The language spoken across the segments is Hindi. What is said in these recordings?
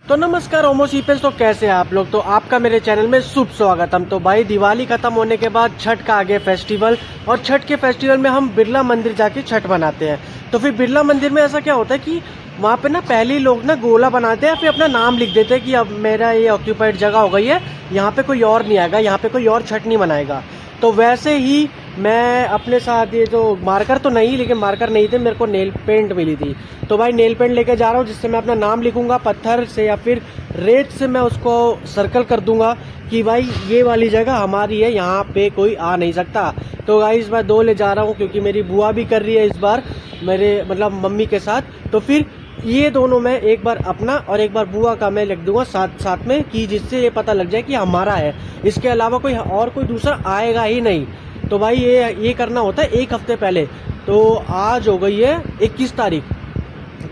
तो नमस्कार होमो सीपेंस। तो कैसे हैं आप लोग। तो आपका मेरे चैनल में शुभ स्वागतम। तो भाई दिवाली खत्म होने के बाद छठ का आगे फेस्टिवल, और छठ के फेस्टिवल में हम बिरला मंदिर जाके छठ बनाते हैं। तो फिर बिरला मंदिर में ऐसा क्या होता है कि वहाँ पे ना पहले ही लोग ना गोला बनाते हैं, फिर अपना नाम लिख देते हैं कि अब मेरा ये ऑक्यूपाइड जगह हो गई है, यहाँ पे कोई और नहीं आएगा, यहाँ पे कोई और छठ नहीं मनाएगा। तो वैसे ही मैं अपने साथ ये जो मार्कर तो नहीं, लेकिन मार्कर नहीं थे, मेरे को नेल पेंट मिली थी। तो भाई नेल पेंट लेके जा रहा हूँ, जिससे मैं अपना नाम लिखूंगा पत्थर से या फिर रेत से। मैं उसको सर्कल कर दूंगा कि भाई ये वाली जगह हमारी है, यहाँ पे कोई आ नहीं सकता। तो गाइस मैं 2 ले जा रहा हूँ, क्योंकि मेरी बुआ भी कर रही है इस बार मेरे मतलब मम्मी के साथ। तो फिर ये दोनों मैं एक बार अपना और एक बार बुआ का मैं लिख दूंगा साथ साथ में, कि जिससे ये पता लग जाए कि हमारा है। इसके अलावा कोई दूसरा आएगा ही नहीं। तो भाई ये करना होता है 1 हफ्ते पहले। तो आज हो गई है 21 तारीख,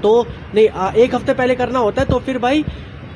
तो नहीं 1 हफ्ते पहले करना होता है। तो फिर भाई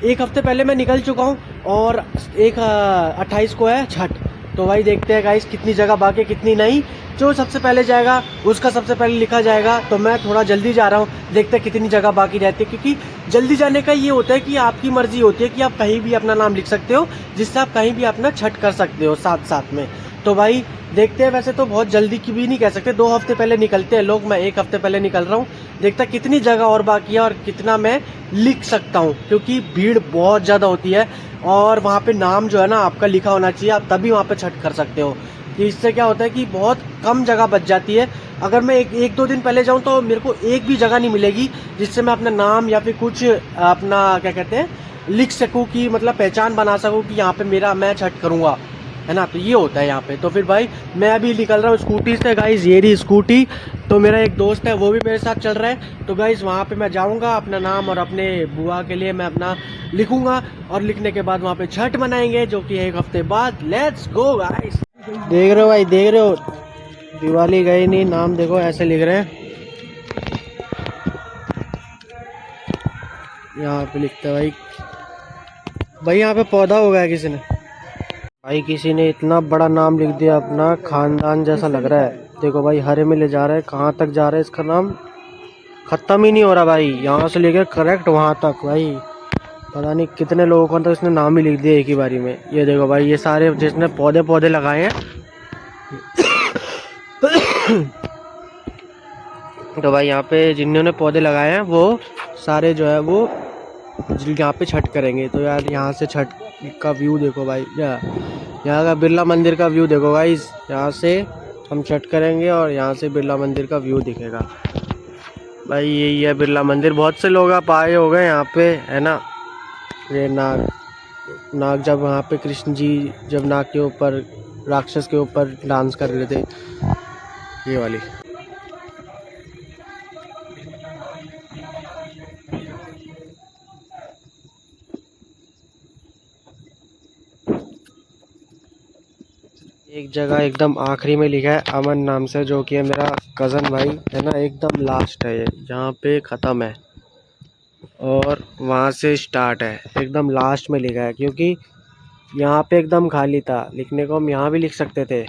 1 हफ्ते पहले मैं निकल चुका हूँ, और 28 को है छठ। तो भाई देखते हैं गाइस कितनी जगह बाकी कितनी नहीं। जो सबसे पहले जाएगा उसका सबसे पहले लिखा जाएगा। तो मैं थोड़ा जल्दी जा रहा हूँ, देखते हैं कितनी जगह बाकी रहती है, क्योंकि जल्दी जाने का ये होता है कि आपकी मर्जी होती है कि आप कहीं भी अपना नाम लिख सकते हो, जिससे आप कहीं भी अपना छठ कर सकते हो साथ साथ में। तो भाई देखते हैं, वैसे तो बहुत जल्दी की भी नहीं कह सकते, 2 हफ्ते पहले निकलते हैं लोग, मैं 1 हफ्ते पहले निकल रहा हूँ। देखता कितनी जगह और बाकी है और कितना मैं लिख सकता हूँ, क्योंकि भीड़ बहुत ज़्यादा होती है, और वहाँ पे नाम जो है ना आपका लिखा होना चाहिए, आप तभी वहाँ पे छठ कर सकते हो। कि इससे क्या होता है कि बहुत कम जगह बच जाती है। अगर मैं एक दो दिन पहले जाऊँ तो मेरे को एक भी जगह नहीं मिलेगी जिससे मैं अपना नाम या फिर कुछ अपना क्या कहते हैं लिख सकूँ, कि मतलब पहचान बना सकूँ कि यहाँ पे मैं छठ करूँगा, है ना। तो ये होता है यहाँ पे। तो फिर भाई मैं अभी निकल रहा हूँ स्कूटी से गाइज, ये रही स्कूटी। तो मेरा एक दोस्त है वो भी मेरे साथ चल रहा है। तो गाइज वहाँ पे मैं जाऊँगा, अपना नाम और अपने बुआ के लिए मैं अपना लिखूँगा, और लिखने के बाद वहाँ पे छठ मनाएंगे, जो कि 1 हफ्ते बाद। Let's go guys. देख रहे हो भाई, देख रहे हो दिवाली गई नहीं, नाम देखो ऐसे लिख रहे हैं। यहाँ पे लिखता है भाई, भाई यहाँ पे पौधा हो गया किसी ने, भाई किसी ने इतना बड़ा नाम लिख दिया, अपना खानदान जैसा लग रहा है। देखो भाई हरे में ले जा रहा है, कहाँ तक जा रहा है, इसका नाम खत्म ही नहीं हो रहा भाई, यहाँ से लेकर करेक्ट वहाँ तक। भाई पता नहीं कितने लोगों को तो इसने नाम ही लिख दिया एक ही बारी में। ये देखो भाई, ये सारे जिसने पौधे लगाए हैं तो भाई यहाँ पे जिन्होंने पौधे लगाए हैं वो सारे जो है वो यहाँ पे छठ करेंगे। तो यार यहाँ से छठ का व्यू देखो भाई, यहाँ का बिरला मंदिर का व्यू देखो गाइस। यहाँ से हम छठ करेंगे और यहाँ से बिरला मंदिर का व्यू दिखेगा भाई। यही है बिरला मंदिर। बहुत से लोग आप आए हो गए यहाँ पे, है ना। ये नाग जब वहाँ पे कृष्ण जी जब नाग के ऊपर राक्षस के ऊपर डांस कर रहे थे, ये वाली। एक जगह एकदम आखिरी में लिखा है अमन नाम से, जो कि है मेरा कज़न भाई, है ना। एकदम लास्ट है ये, जहाँ पे ख़त्म है और वहाँ से स्टार्ट है, एकदम लास्ट में लिखा है। क्योंकि यहाँ पे एकदम खाली था, लिखने को हम यहाँ भी लिख सकते थे,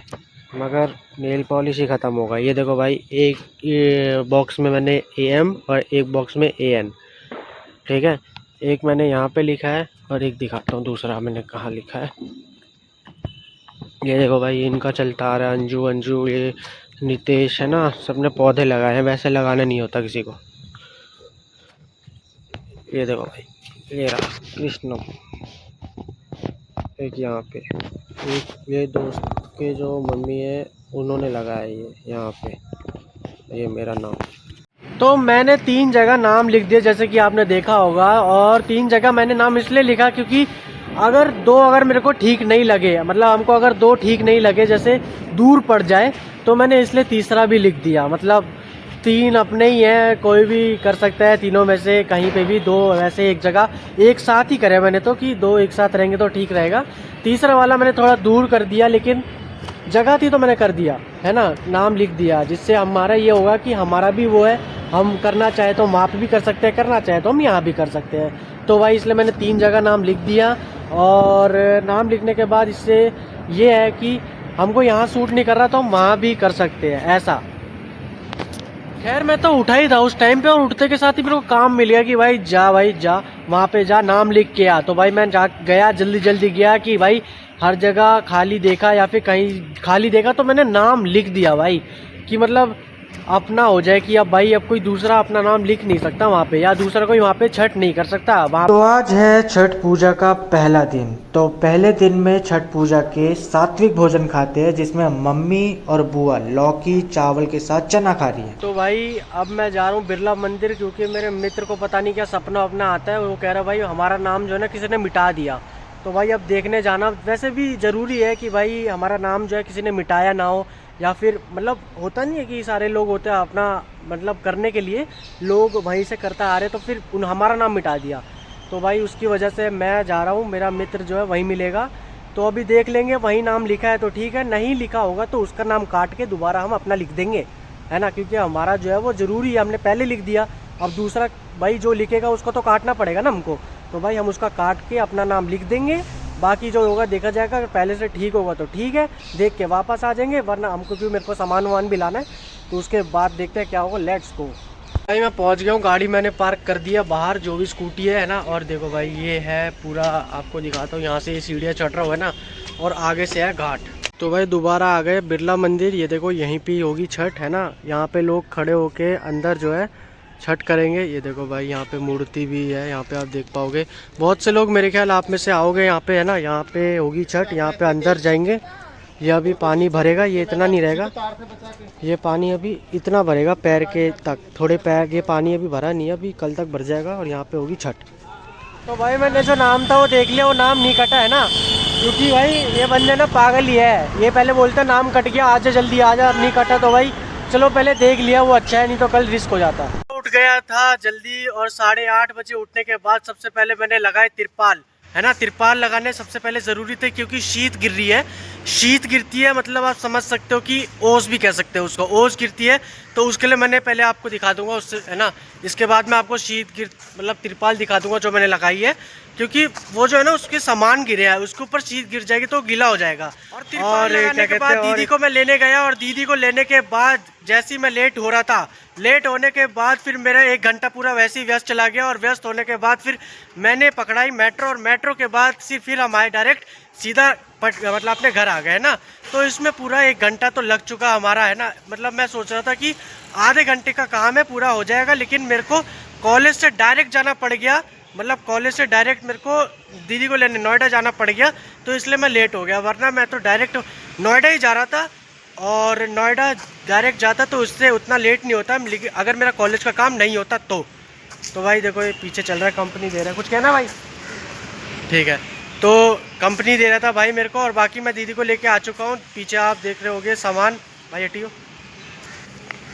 मगर नेल पॉलिश ही ख़त्म होगा। ये देखो भाई, एक बॉक्स में मैंने AM और एक बॉक्स में AN, ठीक है। एक मैंने यहाँ पे लिखा है और एक दिखाता हूँ दूसरा मैंने कहाँ लिखा है। ये देखो भाई, इनका चलता आ रहा है, अंजू, ये नितेश, है ना। सबने पौधे लगाए हैं, वैसे लगाना नहीं होता किसी को। ये देखो भाई, ये रहा कृष्ण, एक यहाँ पे, एक ये दोस्त के जो मम्मी है उन्होंने लगाया ये यहाँ पे, ये मेरा नाम। तो मैंने 3 जगह नाम लिख दिया जैसे कि आपने देखा होगा, और 3 जगह मैंने नाम इसलिए लिखा क्योंकि अगर मेरे को ठीक नहीं लगे, मतलब हमको अगर 2 ठीक नहीं लगे, जैसे दूर पड़ जाए, तो मैंने इसलिए तीसरा भी लिख दिया। मतलब 3 अपने ही हैं, कोई भी कर सकता है तीनों में से कहीं पे भी 2 वैसे एक जगह एक साथ ही करे मैंने, तो कि 2 एक साथ रहेंगे तो ठीक रहेगा। तीसरा वाला मैंने थोड़ा दूर कर दिया, लेकिन जगह थी तो मैंने कर दिया, है ना, नाम लिख दिया, जिससे हमारा ये होगा कि हमारा भी वो है, हम करना चाहे तो हम वहाँ पे भी कर सकते हैं, करना चाहे तो हम यहाँ भी कर सकते हैं। तो भाई इसलिए मैंने 3 जगह नाम लिख दिया। और नाम लिखने के बाद इससे ये है कि हमको यहाँ सूट नहीं कर रहा तो हम वहाँ भी कर सकते हैं, ऐसा। खैर मैं तो उठा ही था उस टाइम पे, और उठते के साथ ही मेरे को काम मिल गया कि भाई जा वहाँ पे जा, नाम लिख के आ। तो भाई मैं जा गया, जल्दी जल्दी गया कि भाई हर जगह खाली देखा या फिर कहीं खाली देखा तो मैंने नाम लिख दिया भाई, कि मतलब अपना हो जाए कि अब भाई अब कोई दूसरा अपना नाम लिख नहीं सकता वहाँ पे, या दूसरा कोई वहाँ पे छठ नहीं कर सकता वहाँ। तो आज है छठ पूजा का पहला दिन। तो पहले दिन में छठ पूजा के सात्विक भोजन खाते हैं, जिसमें मम्मी और बुआ लौकी चावल के साथ चना खा रही है। तो भाई अब मैं जा रहा हूँ बिरला मंदिर, क्योंकि मेरे मित्र को पता नहीं क्या सपना अपना आता है, वो कह रहा है भाई हमारा नाम जो है ना किसी ने मिटा दिया। तो भाई अब देखने जाना वैसे भी ज़रूरी है कि भाई हमारा नाम जो है किसी ने मिटाया ना हो, या फिर मतलब होता नहीं है कि सारे लोग होते हैं अपना मतलब करने के लिए लोग वहीं से करता आ रहे, तो फिर हमारा नाम मिटा दिया। तो भाई उसकी वजह से मैं जा रहा हूँ, मेरा मित्र जो है वहीं मिलेगा। तो अभी देख लेंगे, वहीं नाम लिखा है तो ठीक है, नहीं लिखा होगा तो उसका नाम काट के दोबारा हम अपना लिख देंगे, है ना, क्योंकि हमारा जो है वो ज़रूरी है, हमने पहले लिख दिया। अब दूसरा भाई जो लिखेगा उसको तो काटना पड़ेगा ना हमको, तो भाई हम उसका काट के अपना नाम लिख देंगे। बाकी जो होगा देखा जाएगा, अगर पहले से ठीक होगा तो ठीक है, देख के वापस आ जाएंगे, वरना हमको क्योंकि मेरे को सामान वामान भी लाना है, तो उसके बाद देखते हैं क्या होगा। Let's go. भाई मैं पहुंच गया हूँ, गाड़ी मैंने पार्क कर दिया बाहर, जो भी स्कूटी है ना। और देखो भाई ये है पूरा, आपको दिखाता हूँ, यहाँ से ये सीढ़ियाँ चढ़ रहा हुआ है ना, और आगे से है घाट। तो भाई दोबारा आ गए बिरला मंदिर, ये देखो यहीं पर होगी छठ, है ना। यहाँ पे लोग खड़े होके अंदर जो है छठ करेंगे। ये देखो भाई यहाँ पे मूर्ति भी है, यहाँ पे आप देख पाओगे। बहुत से लोग मेरे ख्याल आप में से आओगे यहाँ पे, है ना। यहाँ पे होगी छठ, यहाँ पे अंदर जाएंगे। ये अभी पानी भरेगा, ये इतना नहीं रहेगा, ये पानी अभी इतना भरेगा पैर के तक, थोड़े पैर, ये पानी अभी भरा नहीं है, अभी कल तक भर जाएगा, और यहाँ पे होगी छठ। तो भाई मैंने जो नाम था वो देख लिया, वो नाम नहीं कटा है ना, क्योंकि भाई ये बंदे ना पागल ही है, ये पहले बोलते नाम कट गया, आजा जल्दी आजा, अब नहीं कटा। तो भाई चलो पहले देख लिया, वो अच्छा है, नहीं तो कल रिस्क हो जाता। उठ गया था जल्दी, और 8:30 बजे उठने के बाद सबसे पहले मैंने लगाए तिरपाल, है ना। तिरपाल लगाने सबसे पहले ज़रूरी थे, क्योंकि शीत गिर रही है, शीत गिरती है, मतलब आप समझ सकते हो कि ओस भी कह सकते हो उसको, ओस गिरती है। तो उसके लिए मैंने पहले आपको दिखा दूंगा उससे, है ना। इसके बाद मैं आपको मतलब तिरपाल दिखा दूंगा जो मैंने लगाई है, क्योंकि वो जो है ना उसके सामान गिरे हैं, उसके ऊपर शीत गिर जाएगी तो गीला हो जाएगा। और लगाने के बाद दीदी को मैं लेने गया, और दीदी को लेने के बाद जैसे ही मैं लेट हो रहा था, लेट होने के बाद फिर मेरा 1 घंटा पूरा वैसे ही व्यस्त चला गया, और व्यस्त होने के बाद फिर मैंने पकड़ाई मेट्रो, और मेट्रो के बाद फिर हम आए डायरेक्ट सीधा मतलब अपने घर आ गए ना। तो इसमें पूरा 1 घंटा तो लग चुका हमारा, है ना। मतलब मैं सोच रहा था कि आधे घंटे का काम है, पूरा हो जाएगा, लेकिन मेरे को कॉलेज से डायरेक्ट जाना पड़ गया, मतलब कॉलेज से डायरेक्ट मेरे को दीदी को लेने नोएडा जाना पड़ गया, तो इसलिए मैं लेट हो गया, वरना मैं तो डायरेक्ट नोएडा ही जा रहा था। और नोएडा डायरेक्ट जाता तो उससे उतना लेट नहीं होता, लेकिन अगर मेरा कॉलेज का काम नहीं होता तो भाई देखो ये पीछे चल रहा है, कंपनी दे रहा है, कुछ कहना भाई, ठीक है। तो कंपनी दे रहा था भाई मेरे को, और बाकी मैं दीदी को लेके आ चुका हूँ। पीछे आप देख रहे होगे सामान, भाई हटियो,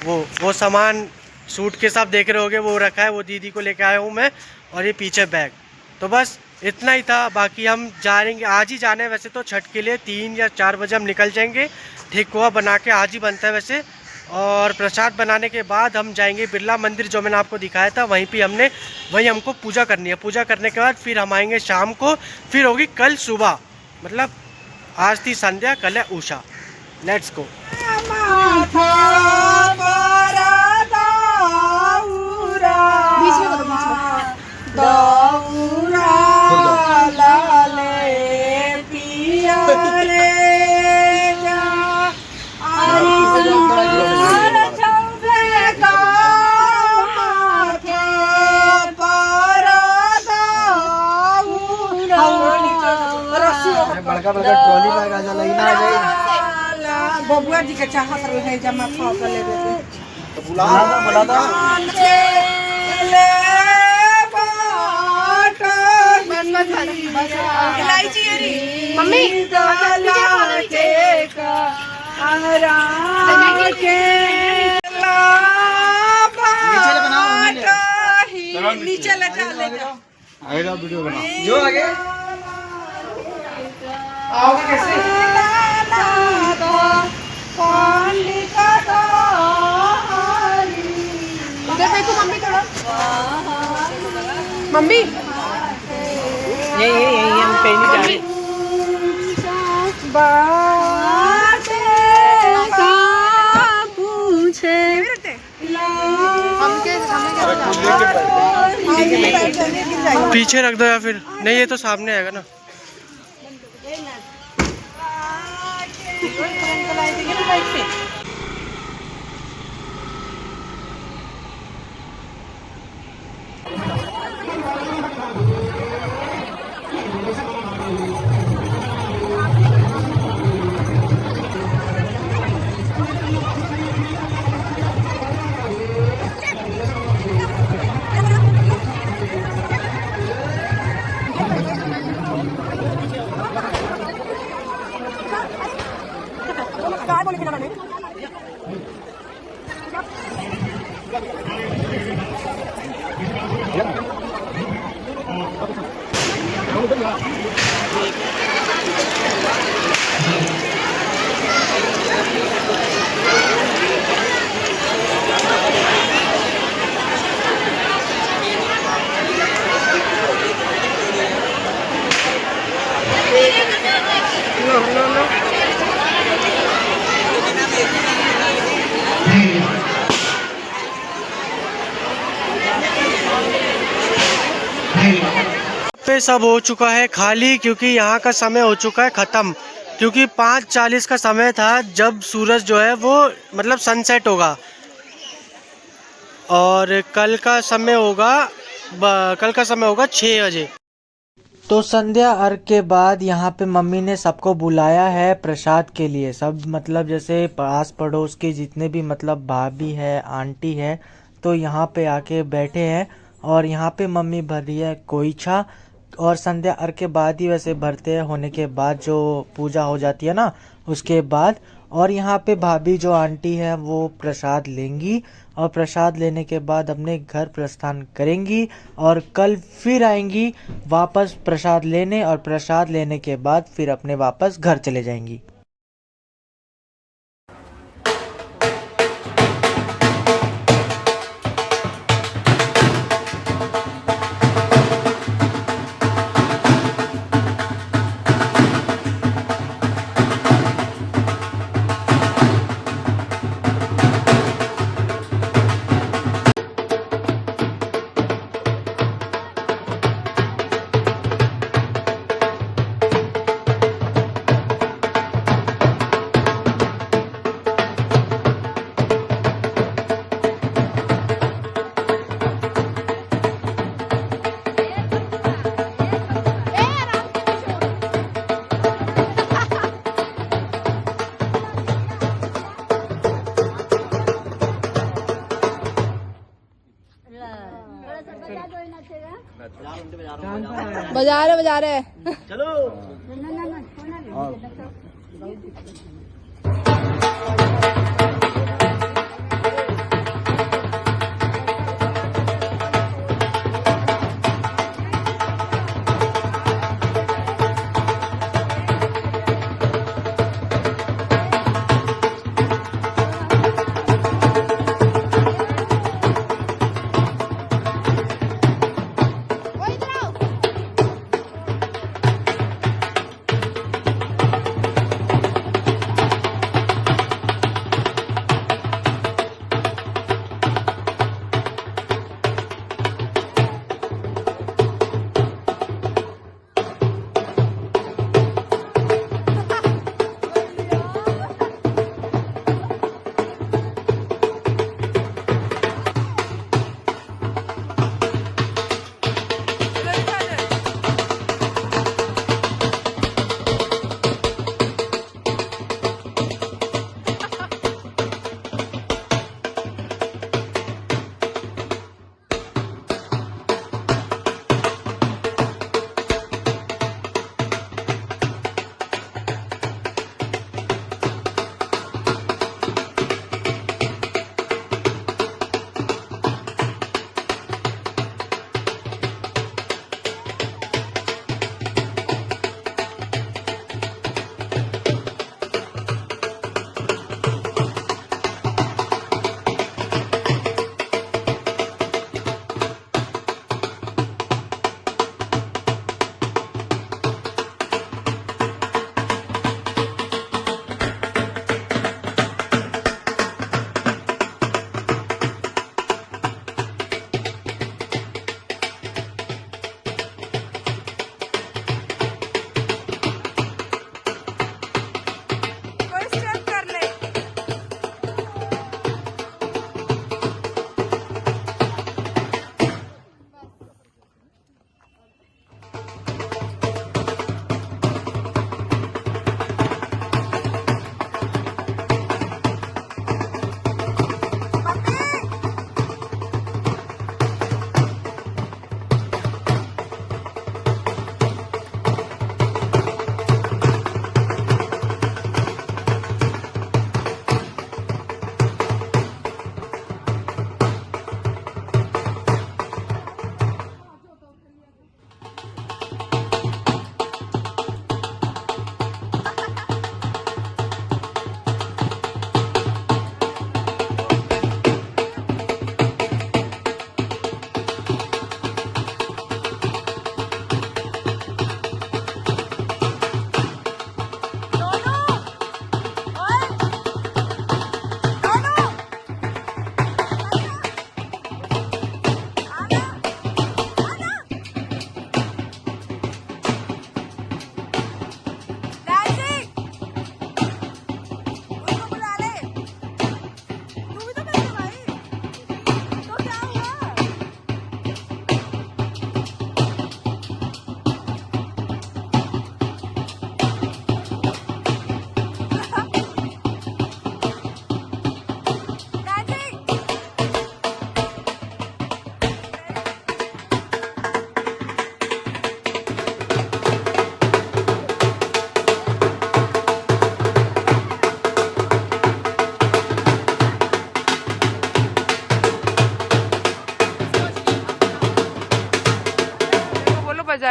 वो सामान सूट के साथ देख रहे होगे, वो रखा है, वो दीदी को लेके आया हूँ मैं, और ये पीछे बैग। तो बस इतना ही था, बाकी हम जाएंगे, आज ही जाना है वैसे तो छठ के लिए, 3 या 4 बजे हम निकल जाएंगे। ठेकुआ बना के आज ही बनता है वैसे, और प्रसाद बनाने के बाद हम जाएंगे बिरला मंदिर जो मैंने आपको दिखाया था, वहीं हमको पूजा करनी है। पूजा करने के बाद फिर हम आएंगे शाम को, फिर होगी कल सुबह, मतलब आज थी संध्या, कल है उषा। Let's go. बड़का ट्रॉली बैग आ जा, लेना आ जाए, बबुआ जी के चाहत रहे जमा खा के ले देते, तो बुला दो इलायची मम्मी नीचे ले जा, आएगा वीडियो बना जो आगे आओगे कैसे? उधर देखो मम्मी थोड़ा, मम्मी यही हम कहीं नहीं जा रहे। बातें का पूछे पीछे रख दो या फिर नहीं, ये तो सामने आएगा ना। पे सब हो चुका है खाली, क्योंकि यहाँ का समय हो चुका है ख़त्म। क्योंकि 5:40 का समय था जब सूरज जो है वो मतलब सनसेट होगा, और कल का समय होगा 6 बजे। तो संध्या अर्घ के बाद यहाँ पे मम्मी ने सबको बुलाया है प्रसाद के लिए। सब मतलब जैसे आस पड़ोस के जितने भी मतलब भाभी है, आंटी है, तो यहाँ पे आके बैठे हैं। और यहाँ पे मम्मी भर रही है कोईछा, और संध्या अर्घ के बाद ही वैसे भरते हैं, होने के बाद जो पूजा हो जाती है ना उसके बाद। और यहाँ पे भाभी जो आंटी है वो प्रसाद लेंगी, और प्रसाद लेने के बाद अपने घर प्रस्थान करेंगी, और कल फिर आएंगी वापस प्रसाद लेने, और प्रसाद लेने के बाद फिर अपने वापस घर चले जाएंगी। बजा रहे चलो।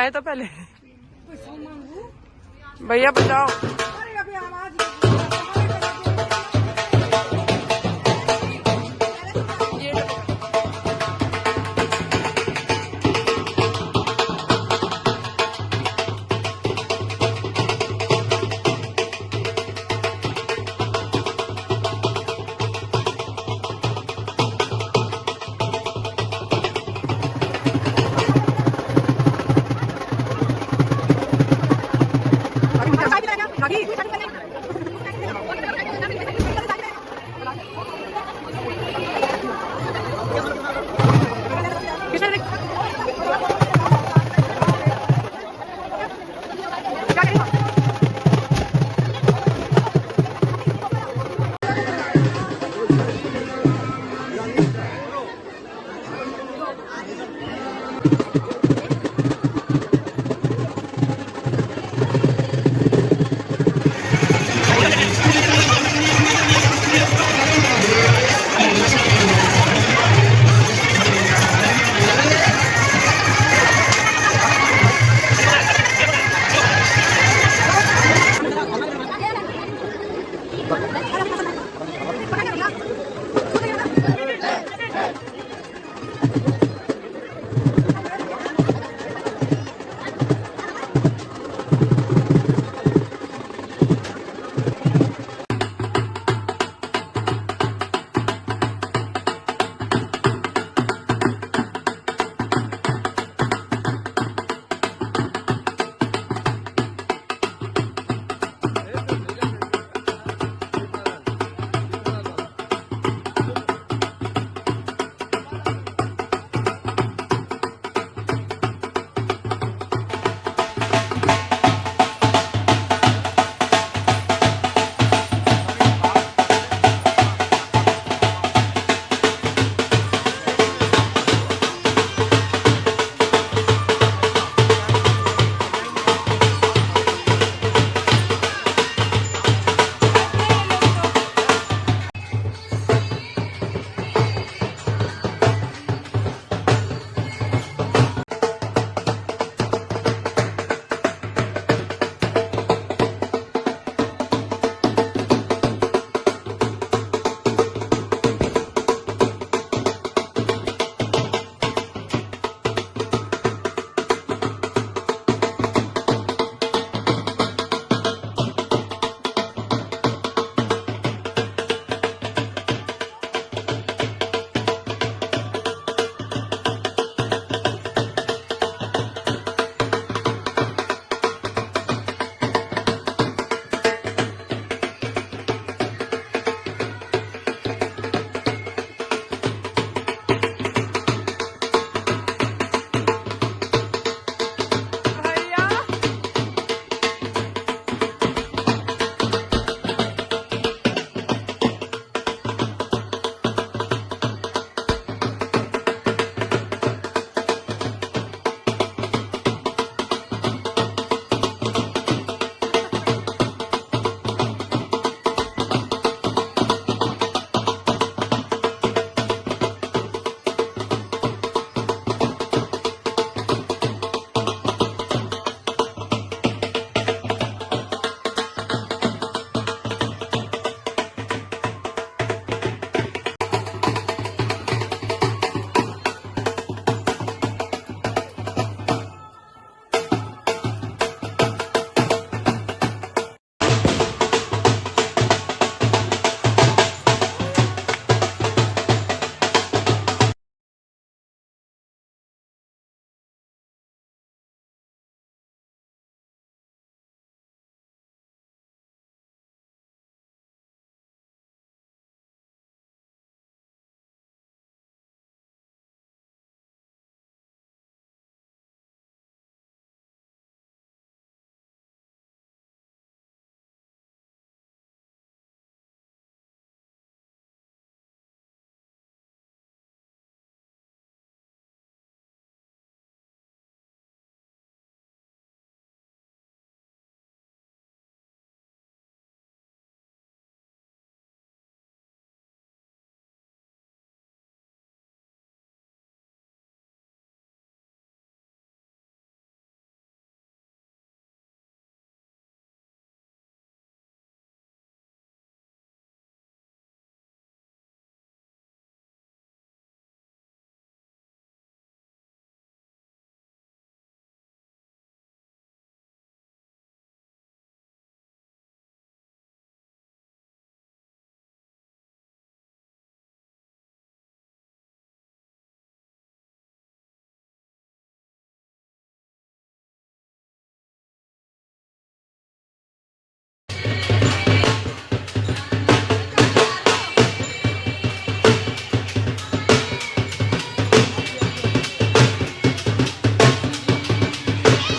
बजाए तो पहले। भैया बजाओ।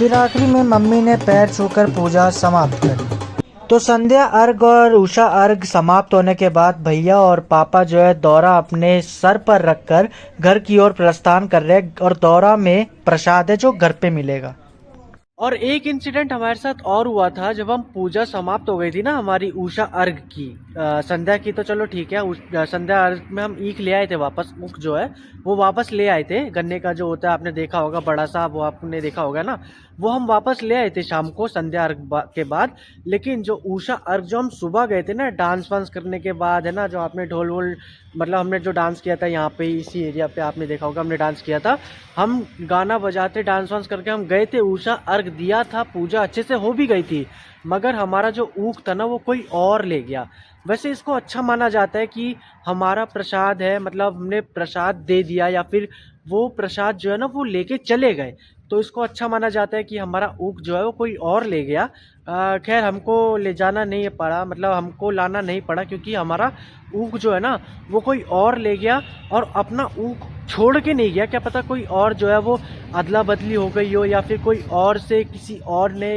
फिर आखिरी में मम्मी ने पैर छूकर पूजा समाप्त करी। तो संध्या अर्घ और उषा अर्घ समाप्त होने के बाद भैया और पापा जो है दौरा अपने सर पर रखकर घर की ओर प्रस्थान कर रहे हैं और दौरा में प्रसाद है जो घर पे मिलेगा। और एक इंसिडेंट हमारे साथ और हुआ था जब हम पूजा समाप्त हो गई थी ना हमारी उषा अर्घ की। संध्या की तो चलो ठीक है, संध्या अर्घ में हम ईख ले आए थे वापस, ऊख जो है वो वापस ले आए थे, गन्ने का जो होता है आपने देखा होगा बड़ा सा, वो आपने देखा होगा ना, वो हम वापस ले आए थे शाम को संध्या अर्घ के बाद। लेकिन जो उषा अर्घ जो हम सुबह गए थे ना डांस वांस करने के बाद, है ना, जो आपने ढोल वोल मतलब हमने जो डांस किया था यहाँ पे इसी एरिया पे आपने देखा होगा हमने डांस किया था, हम गाना बजाते डांस वांस करके हम गए थे उषा अर्घ दिया था, पूजा अच्छे से हो भी गई थी, मगर हमारा जो ऊख था ना वो कोई और ले गया। वैसे इसको अच्छा माना जाता है कि हमारा प्रसाद है, मतलब हमने प्रसाद दे दिया या फिर वो प्रसाद जो है ना वो लेके चले गए, तो इसको अच्छा माना जाता है कि हमारा ऊख जो है वो कोई और ले गया। खैर हमको ले जाना नहीं पड़ा, मतलब हमको लाना नहीं पड़ा, क्योंकि हमारा ऊख जो है ना वो कोई और ले गया और अपना ऊख छोड़ के नहीं गया। क्या पता कोई और जो है वो अदला बदली हो गई हो या फिर कोई और से किसी और ने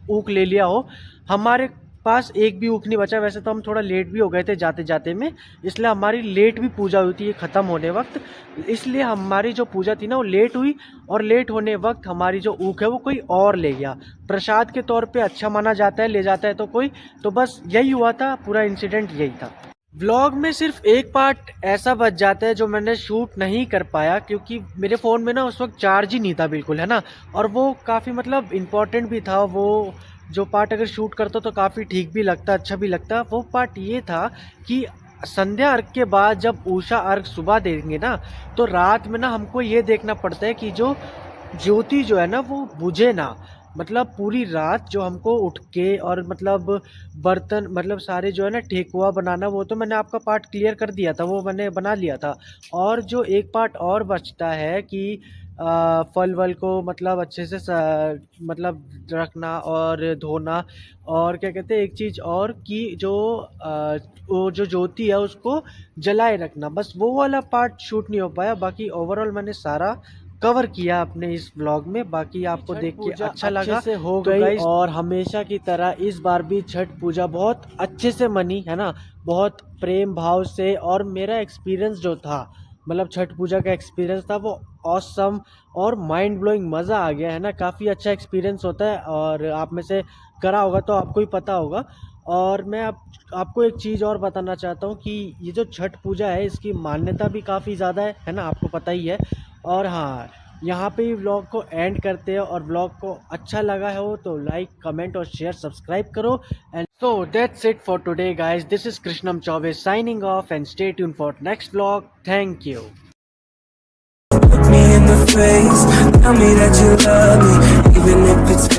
ऊख ले लिया हो। हमारे पास एक भी ऊख नहीं बचा। वैसे तो हम थोड़ा लेट भी हो गए थे जाते जाते में, इसलिए हमारी लेट भी पूजा हुई थी ये ख़त्म होने वक्त, इसलिए हमारी जो पूजा थी ना वो लेट हुई और लेट होने वक्त हमारी जो ऊख है वो कोई और ले गया। प्रसाद के तौर पे अच्छा माना जाता है, ले जाता है तो कोई, तो बस यही हुआ था, पूरा इंसिडेंट यही था। व्लॉग में सिर्फ एक पार्ट ऐसा बच जाता है जो मैंने शूट नहीं कर पाया, क्योंकि मेरे फ़ोन में ना उस वक्त चार्ज ही नहीं था बिल्कुल, है ना, और वो काफ़ी मतलब इम्पोर्टेंट भी था। वो जो पार्ट अगर शूट करता तो काफ़ी ठीक भी लगता, अच्छा भी लगता। वो पार्ट ये था कि संध्या अर्घ के बाद जब उषा अर्घ सुबह देंगे ना, तो रात में ना हमको ये देखना पड़ता है कि जो ज्योति जो है ना वो बुझे ना, मतलब पूरी रात जो हमको उठ के और मतलब बर्तन मतलब सारे जो है ना ठेकुआ बनाना, वो तो मैंने आपका पार्ट क्लियर कर दिया था, वो मैंने बना लिया था। और जो एक पार्ट और बचता है कि फल वल को मतलब अच्छे से मतलब रखना और धोना, और क्या कहते हैं एक चीज़ और कि जो वो जो ज्योति है उसको जलाए रखना, बस वो वाला पार्ट शूट नहीं हो पाया। बाकी ओवरऑल मैंने सारा कवर किया अपने इस व्लॉग में। बाकी आपको देख के अच्छा लगा से हो तो गई गाइस, और हमेशा की तरह इस बार भी छठ पूजा बहुत अच्छे से मनी, है ना, बहुत प्रेम भाव से। और मेरा एक्सपीरियंस जो था, मतलब छठ पूजा का एक्सपीरियंस था वो ऑसम और माइंड ब्लोइंग, मज़ा आ गया, है ना, काफ़ी अच्छा एक्सपीरियंस होता है। और आप में से करा होगा तो आपको ही पता होगा। और मैं आपको एक चीज़ और बताना चाहता हूँ कि ये जो छठ पूजा है इसकी मान्यता भी काफ़ी ज़्यादा है ना, आपको पता ही है। और हाँ, यहाँ पे ही व्लॉग को एंड करते हैं, और व्लॉग को अच्छा लगा हो तो लाइक कमेंट और शेयर सब्सक्राइब करो। And so that's it for today guys, this is Krishnam Choubey signing off, and stay tune for next vlog. Thank you. Me in the face, tell me that you love me, even if it's